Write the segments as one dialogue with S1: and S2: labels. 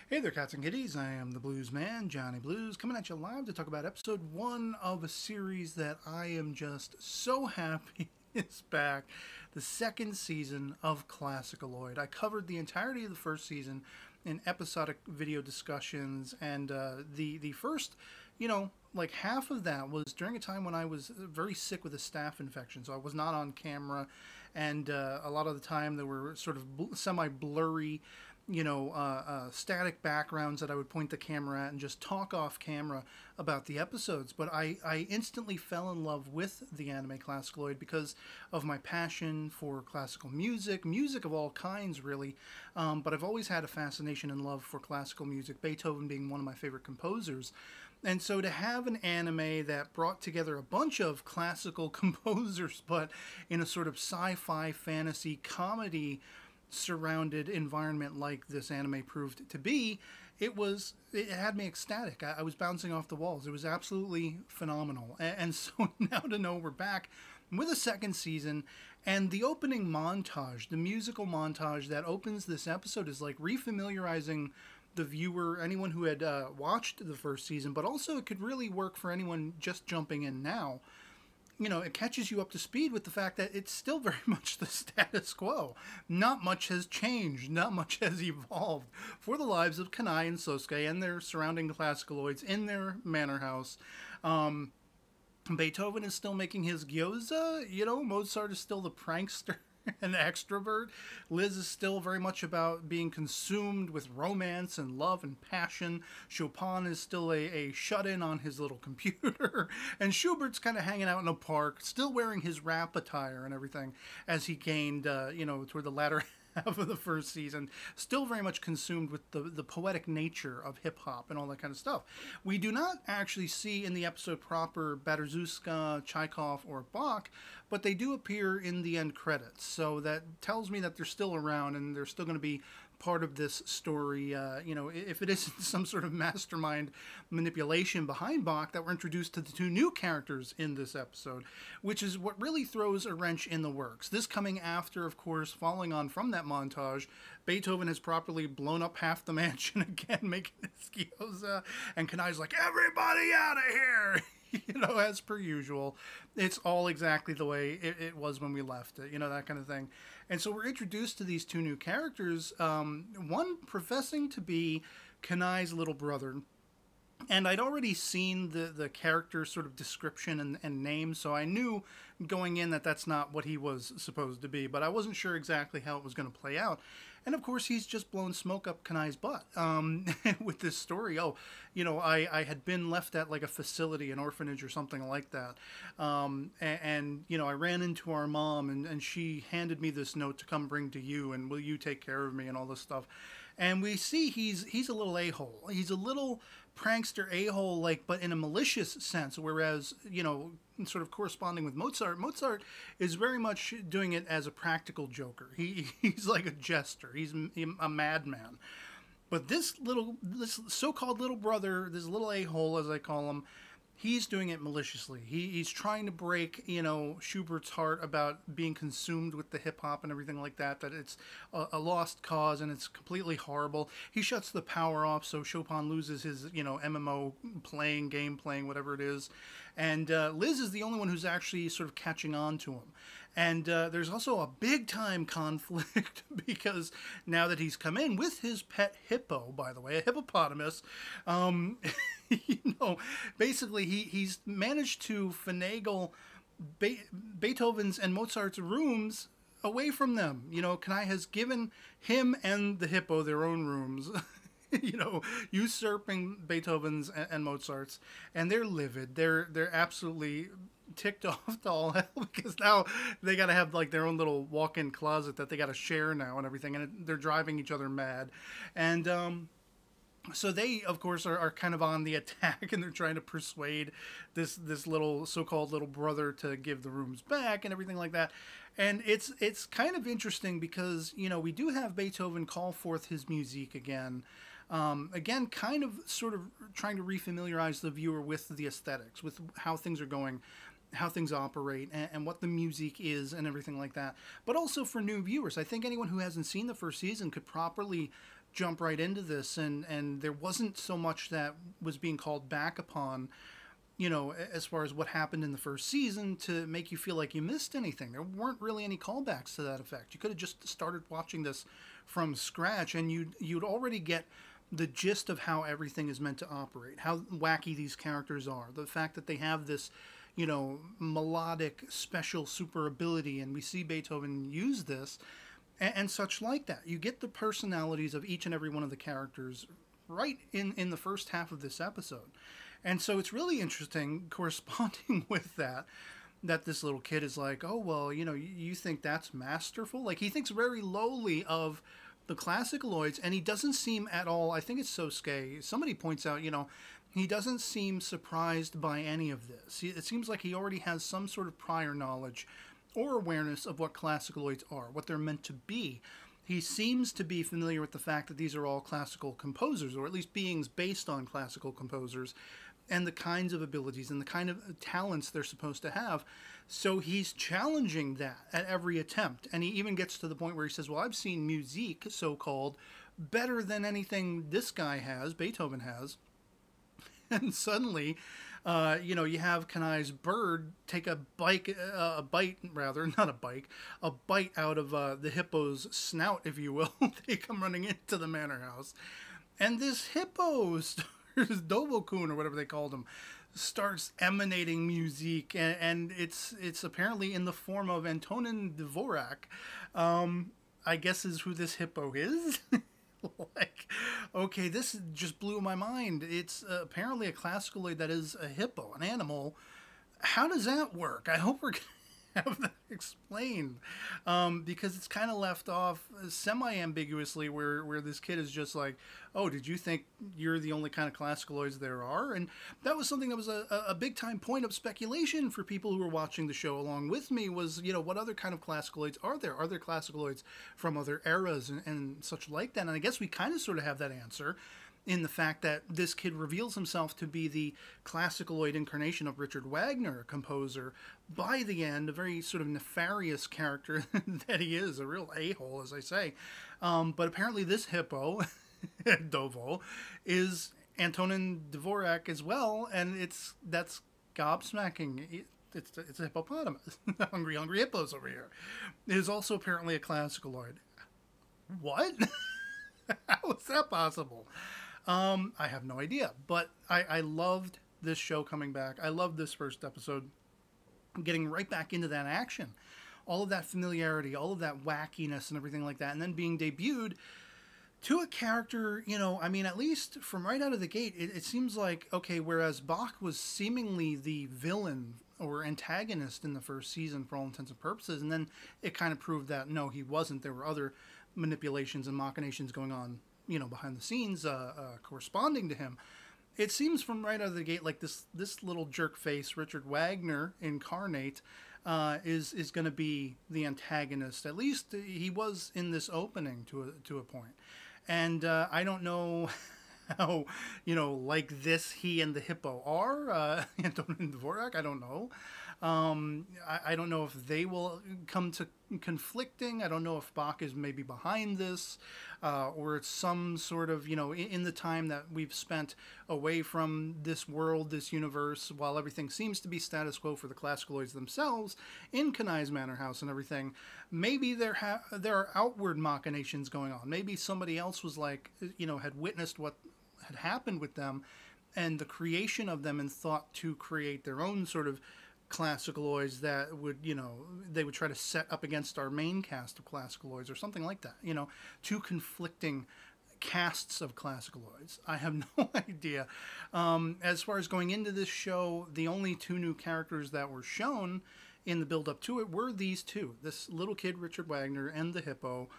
S1: Hey there, cats and kitties. I am the Blues Man, Johnny Blues, coming at you live to talk about episode 1 of a series that I am just so happy is back. The second season of ClassicaLoid. I covered the entirety of the first season in episodic video discussions, and the first, like half of that was during a time when I was very sick with a staph infection, so I was not on camera, and a lot of the time there were sort of semi-blurry static backgrounds that I would point the camera at and just talk off camera about the episodes. But I instantly fell in love with the anime ClassicaLoid because of my passion for classical music of all kinds, really. But I've always had a fascination and love for classical music, Beethoven being one of my favorite composers. And so to have an anime that brought together a bunch of classical composers, but in a sort of sci-fi fantasy comedy surrounded environment like this anime proved to be, it had me ecstatic. I was bouncing off the walls. It was absolutely phenomenal. And so now to know we're back with a second season, and the opening montage, the musical montage that opens this episode, is like refamiliarizing the viewer, anyone who had watched the first season, but also it could really work for anyone just jumping in now. It catches you up to speed with the fact that it's still very much the status quo. Not much has changed, not much has evolved for the lives of Kanai and Sosuke and their surrounding ClassicaLoids in their manor house. Beethoven is still making his gyoza, Mozart is still the prankster and extrovert. Liz is still very much about being consumed with romance and love and passion. Chopin is still a shut-in on his little computer. And Schubert's kind of hanging out in a park, still wearing his rap attire and everything, as he gained, toward the latter half of the first season, still very much consumed with the poetic nature of hip-hop and all that kind of stuff. We do not actually see in the episode proper Berezowska, Tchekhov, or Bach, but they do appear in the end credits, so that tells me that they're still around and they're still going to be part of this story. If it isn't some sort of mastermind manipulation behind Bach, that we're introduced to the two new characters in this episode, which is what really throws a wrench in the works. This coming after, of course, following on from that montage, Beethoven has properly blown up half the mansion again, making his gyoza, and Kanai's like, everybody out of here! As per usual. It's all exactly the way it was when we left it, that kind of thing. And so we're introduced to these two new characters, one professing to be Kanai's little brother. And I'd already seen the character sort of description and name, so I knew going in that that's not what he was supposed to be, but I wasn't sure exactly how it was going to play out. And of course, he's just blown smoke up Kanai's butt with this story. I had been left at like a facility, an orphanage or something like that. I ran into our mom, and she handed me this note to come bring to you, and will you take care of me and all this stuff. And we see he's a little a-hole. He's a little prankster a-hole, but in a malicious sense, whereas, sort of corresponding with Mozart is very much doing it as a practical joker. He's like a jester. He's a madman. But this so-called little brother, this little a-hole, as I call him, he's doing it maliciously. He's trying to break, Schubert's heart about being consumed with the hip-hop and everything like that, that it's a lost cause and it's completely horrible. He shuts the power off so Chopin loses his, MMO game playing, whatever it is. And Liz is the only one who's actually sort of catching on to him. And there's also a big-time conflict because now that he's come in with his pet hippo, by the way, a hippopotamus, basically he's managed to finagle Beethoven's and Mozart's rooms away from them. Kanai has given him and the hippo their own rooms. Usurping Beethoven's and Mozart's, and they're livid. They're absolutely ticked off to all hell because now they got to have like their own little walk-in closet that they got to share now and everything, and they're driving each other mad. And so they, of course, are kind of on the attack, and they're trying to persuade this little so-called little brother to give the rooms back and everything like that. And it's kind of interesting because we do have Beethoven call forth his musique again. Again, kind of sort of trying to refamiliarize the viewer with the aesthetics, with how things are going how things operate and what the music is and everything like that. But also for new viewers, I think anyone who hasn't seen the first season could properly jump right into this, and there wasn't so much that was being called back upon, you know, as far as what happened in the first season to make you feel like you missed anything. There weren't really any callbacks to that effect. You could have just started watching this from scratch, and you'd already get the gist of how everything is meant to operate, how wacky these characters are, the fact that they have this, you know, melodic special super ability, and we see Beethoven use this and such like that. You get the personalities of each and every one of the characters right in the first half of this episode. And so it's really interesting corresponding with that this little kid is like, oh, well, you know, you think that's masterful? Like, he thinks very lowly of the ClassicaLoids, and he doesn't seem at all, I think it's Sosuke, somebody points out, you know, he doesn't seem surprised by any of this. It seems like he already has some sort of prior knowledge or awareness of what ClassicaLoids are, what they're meant to be. He seems to be familiar with the fact that these are all classical composers, or at least beings based on classical composers, and the kinds of abilities and the kind of talents they're supposed to have. So he's challenging that at every attempt. And he even gets to the point where he says, well, I've seen musique, so-called, better than anything this guy has, Beethoven has. And suddenly, you know, you have Kanai's bird take a bite out of the hippo's snout, if you will. They come running into the manor house. And this hippo Dovo-kun, or whatever they called him, starts emanating musique, and it's apparently in the form of Antonin Dvorak, I guess is who this hippo is. Like, okay, this just blew my mind. It's apparently a ClassicaLoid that is a hippo, an animal. How does that work? I hope we're going to have that explained, because it's kind of left off semi-ambiguously, where this kid is just like, oh, did you think you're the only kind of ClassicaLoids there are? And that was something that was a big-time point of speculation for people who were watching the show along with me, was, you know, what other kind of ClassicaLoids are there? Are there ClassicaLoids from other eras and such like that? And I guess we kind of sort of have that answer in the fact that this kid reveals himself to be the ClassicaLoid incarnation of Richard Wagner, a composer, by the end, a very sort of nefarious character that he is, a real a-hole, as I say. But apparently this hippo, Dovo, is Antonin Dvorak as well, and that's gobsmacking. It's a hippopotamus. Hungry hippos over here. It is also apparently a ClassicaLoid. What? How is that possible? I have no idea, but I loved this show coming back. I loved this first episode, getting right back into that action, all of that familiarity, all of that wackiness and everything like that, and then being debuted to a character, you know, I mean, at least from right out of the gate, it seems like, okay, whereas Bach was seemingly the villain or antagonist in the first season for all intents and purposes, and then it kind of proved that, no, he wasn't. There were other manipulations and machinations going on, you know, behind the scenes, corresponding to him. It seems from right out of the gate like this little jerk face, Richard Wagner incarnate, is going to be the antagonist. At least he was in this opening to a point. And I don't know how, you know, like this he and the hippo are, Antonin Dvorak, I don't know. I don't know if they will come to conflicting. I don't know if Bach is maybe behind this, or it's some sort of, you know, in the time that we've spent away from this world, this universe, while everything seems to be status quo for the ClassicaLoids themselves in Kanai's Manor House and everything, maybe there are outward machinations going on. Maybe somebody else was like, you know, had witnessed what had happened with them and the creation of them and thought to create their own sort of ClassicaLoids that would, you know, they would try to set up against our main cast of ClassicaLoids or something like that, you know, two conflicting casts of ClassicaLoids. I have no idea. As far as going into this show, the only two new characters that were shown in the build-up to it were these two, this little kid, Richard Wagner, and the hippo,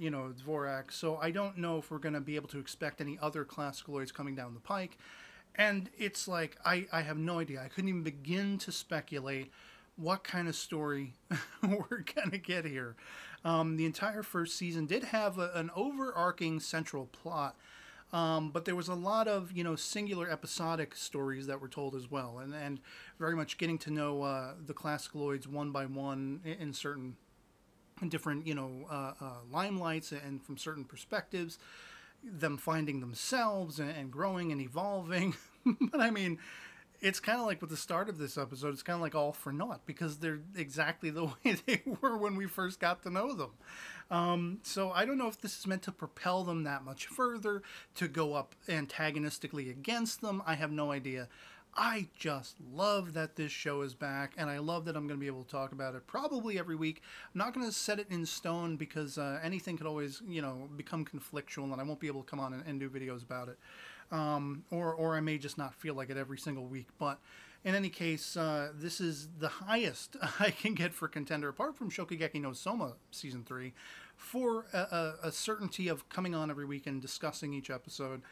S1: you know, Dvorak. So I don't know if we're going to be able to expect any other ClassicaLoids coming down the pike. And it's like, I have no idea. I couldn't even begin to speculate what kind of story we're going to get here. The entire first season did have an overarching central plot But there was a lot of, singular episodic stories that were told as well, and very much getting to know the ClassicaLoids one by one in certain different, limelights and from certain perspectives, them finding themselves and growing and evolving. But I mean, it's kind of like with the start of this episode, it's kind of like all for naught because they're exactly the way they were when we first got to know them. So I don't know if this is meant to propel them that much further, to go up antagonistically against them. I have no idea. I just love that this show is back, and I love that I'm going to be able to talk about it probably every week. I'm not going to set it in stone because anything could always, become conflictual, and I won't be able to come on and do videos about it. Or I may just not feel like it every single week. But in any case, this is the highest I can get for Contender, apart from Shokugeki no Soma Season 3, for a certainty of coming on every week and discussing each episode.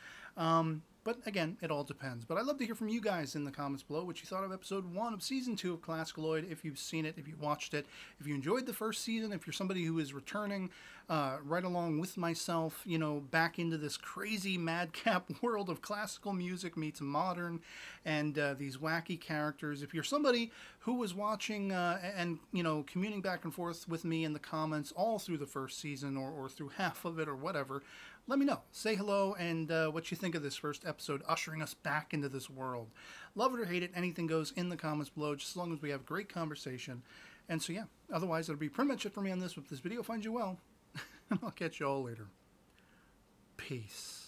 S1: But again, it all depends. But I'd love to hear from you guys in the comments below what you thought of episode 1 of season 2 of ClassicaLoid. If you've seen it, if you watched it, if you enjoyed the first season, if you're somebody who is returning right along with myself, back into this crazy madcap world of classical music meets modern and these wacky characters. If you're somebody who was watching and communing back and forth with me in the comments all through the first season or through half of it or whatever, let me know. Say hello and what you think of this first episode, ushering us back into this world. Love it or hate it, anything goes in the comments below, just as long as we have great conversation. And so yeah, otherwise it'll be pretty much it for me on this. If this video finds you well, I'll catch you all later. Peace.